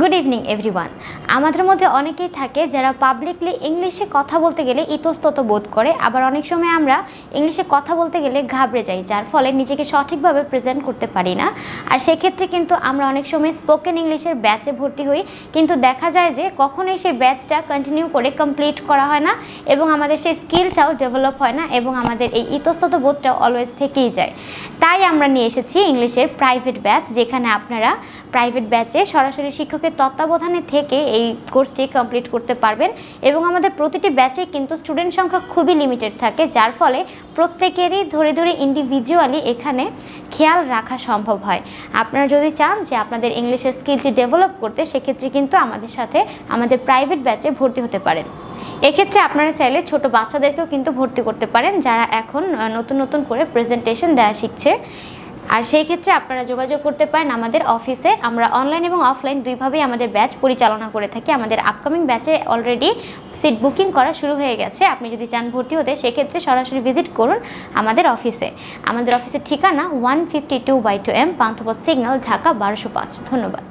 Good evening everyone. আমাদের মধ্যে অনেকেই থাকে যারা পাবলিকলি ইংলিশে কথা বলতে গেলে ইতস্তত বোধ করে, আবার অনেক সময় আমরা ইংলিশে কথা বলতে গেলে ঘাবড়ে যাই, যার ফলে নিজেকে সঠিকভাবে প্রেজেন্ট করতে পারি না। আর সেক্ষেত্রে কিন্তু আমরা অনেক সময় স্পোকেন ইংলিশের ব্যাচে ভর্তি হই, কিন্তু দেখা যায় যে কখনোই সেই ব্যাচটা কন্টিনিউ করে কমপ্লিট করা হয় না এবং আমাদের সেই স্কিলটাও ডেভেলপ হয় না এবং আমাদের এই ইতস্তত বোধটাও অলওয়েজ থেকেই যায়। তাই আমরা নিয়ে এসেছি ইংলিশের প্রাইভেট ব্যাচ, যেখানে আপনারা প্রাইভেট ব্যাচে সরাসরি শিক্ষকের তত্ত্বাবধানে থেকে এই কোর্সটি কমপ্লিট করতে পারবেন এবং আমাদের প্রতিটি ব্যাচে কিন্তু স্টুডেন্ট সংখ্যা খুবই লিমিটেড থাকে, যার ফলে প্রত্যেকেরই ধরে ধরে ইন্ডিভিজুয়ালি এখানে খেয়াল রাখা সম্ভব হয়। আপনারা যদি চান যে আপনাদের ইংলিশের স্কিলটি ডেভেলপ করতে, সেক্ষেত্রে কিন্তু আমাদের সাথে আমাদের প্রাইভেট ব্যাচে ভর্তি হতে পারেন। এক্ষেত্রে আপনারা চাইলে ছোট বাচ্চাদেরকেও কিন্তু ভর্তি করতে পারেন, যারা এখন নতুন নতুন করে প্রেজেন্টেশন দেওয়া শিখছে। আর সেই ক্ষেত্রে আপনারা যোগাযোগ করতে পারেন আমাদের অফিসে। আমরা অনলাইন এবং অফলাইন দুইভাবেই আমাদের ব্যাচ পরিচালনা করে থাকি। আমাদের আপকামিং ব্যাচে অলরেডি সিট বুকিং করা শুরু হয়ে গেছে। আপনি যদি চান ভর্তি হতে, সেক্ষেত্রে সরাসরি ভিজিট করুন আমাদের অফিসে। আমাদের অফিসের ঠিকানা 152/2M পান্থপথ সিগন্যাল, ঢাকা 1205। ধন্যবাদ।